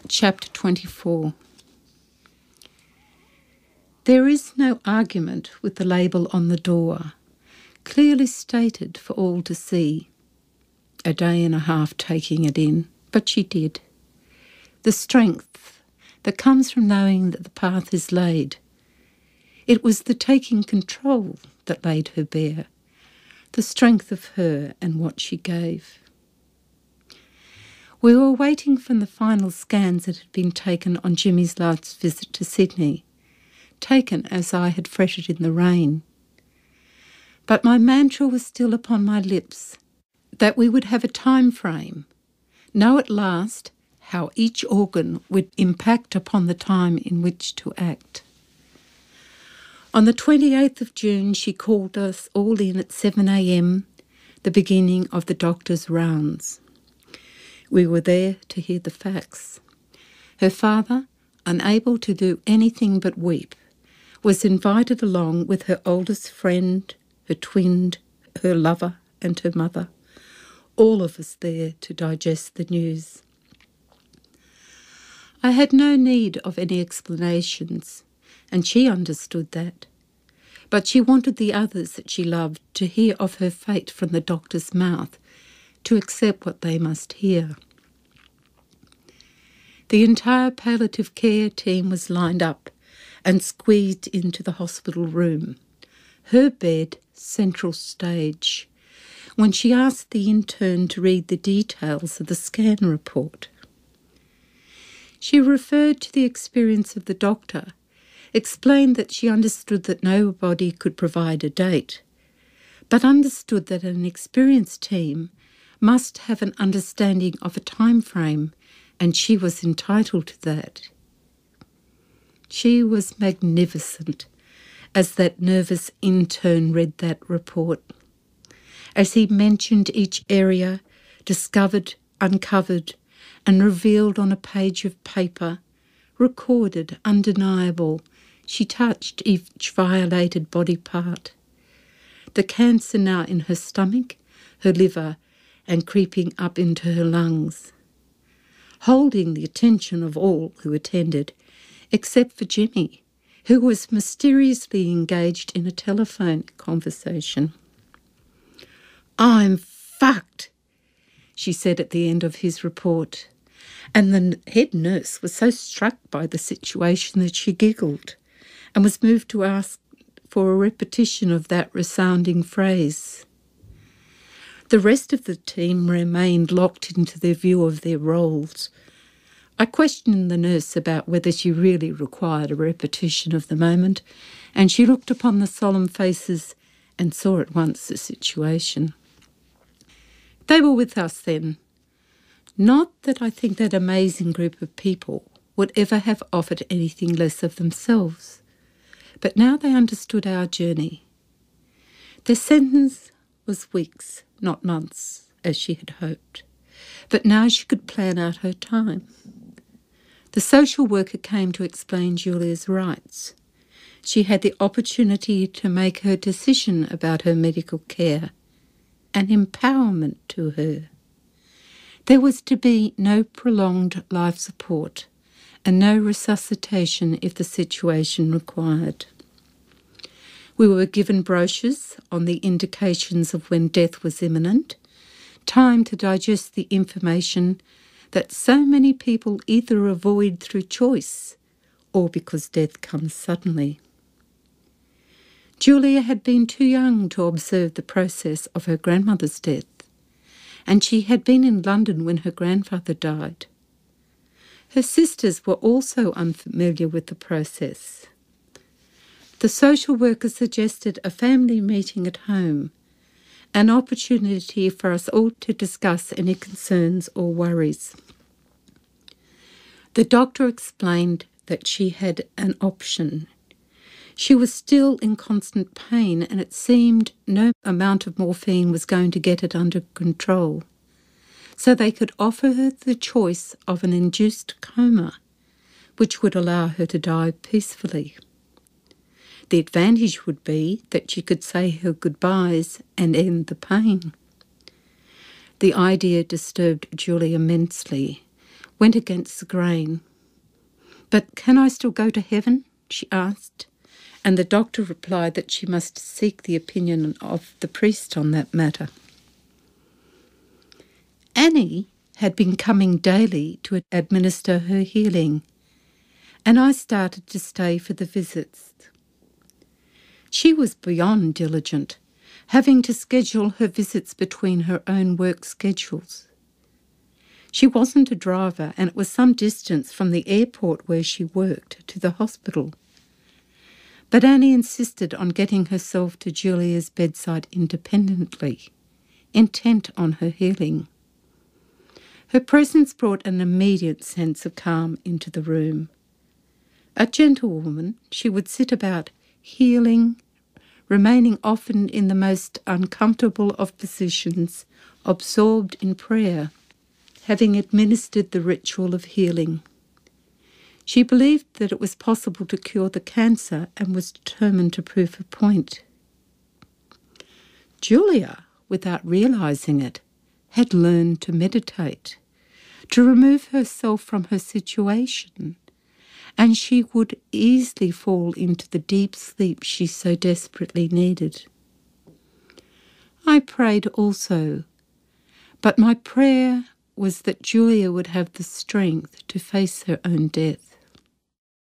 Chapter 24. There is no argument with the label on the door, clearly stated for all to see. A day and a half taking it in, but she did. The strength that comes from knowing that the path is laid. It was the taking control that laid her bare, the strength of her and what she gave. We were waiting for the final scans that had been taken on Jimmy's last visit to Sydney, taken as I had fretted in the rain. But my mantra was still upon my lips, that we would have a time frame, know at last how each organ would impact upon the time in which to act. On the 28th of June, she called us all in at 7 a.m, the beginning of the doctor's rounds. We were there to hear the facts. Her father, unable to do anything but weep, was invited along with her oldest friend, her twin, her lover and her mother, all of us there to digest the news. I had no need of any explanations, and she understood that. But she wanted the others that she loved to hear of her fate from the doctor's mouth, to accept what they must hear. The entire palliative care team was lined up and squeezed into the hospital room, her bed central stage, when she asked the intern to read the details of the scan report. She referred to the experience of the doctor, explained that she understood that nobody could provide a date, but understood that an experienced team must have an understanding of a time frame, and she was entitled to that. She was magnificent as that nervous intern read that report, as he mentioned each area, discovered, uncovered, and revealed on a page of paper, recorded, undeniable. She touched each violated body part. The cancer now in her stomach, her liver, and creeping up into her lungs, holding the attention of all who attended, except for Jimmy, who was mysteriously engaged in a telephone conversation. "I'm fucked," she said at the end of his report, and the head nurse was so struck by the situation that she giggled and was moved to ask for a repetition of that resounding phrase. The rest of the team remained locked into their view of their roles. I questioned the nurse about whether she really required a repetition of the moment, and she looked upon the solemn faces and saw at once the situation. They were with us then. Not that I think that amazing group of people would ever have offered anything less of themselves, but now they understood our journey. Their sentence was weeks, not months, as she had hoped, but now she could plan out her time. The social worker came to explain Julia's rights. She had the opportunity to make her decision about her medical care, an empowerment to her. There was to be no prolonged life support and no resuscitation if the situation required. We were given brochures on the indications of when death was imminent, time to digest the information that so many people either avoid through choice or because death comes suddenly. Julia had been too young to observe the process of her grandmother's death, and she had been in London when her grandfather died. Her sisters were also unfamiliar with the process. The social worker suggested a family meeting at home, an opportunity for us all to discuss any concerns or worries. The doctor explained that she had an option. She was still in constant pain, and it seemed no amount of morphine was going to get it under control. So they could offer her the choice of an induced coma, which would allow her to die peacefully. The advantage would be that she could say her goodbyes and end the pain. The idea disturbed Julia immensely, went against the grain. "But can I still go to heaven?" she asked, and the doctor replied that she must seek the opinion of the priest on that matter. Annie had been coming daily to administer her healing, and I started to stay for the visits. She was beyond diligent, having to schedule her visits between her own work schedules. She wasn't a driver, and it was some distance from the airport where she worked to the hospital. But Annie insisted on getting herself to Julia's bedside independently, intent on her healing. Her presence brought an immediate sense of calm into the room. A gentlewoman, she would sit about healing, remaining often in the most uncomfortable of positions, absorbed in prayer, having administered the ritual of healing. She believed that it was possible to cure the cancer and was determined to prove her point. Julia, without realising it, had learned to meditate, to remove herself from her situation, and she would easily fall into the deep sleep she so desperately needed. I prayed also, but my prayer was that Julia would have the strength to face her own death.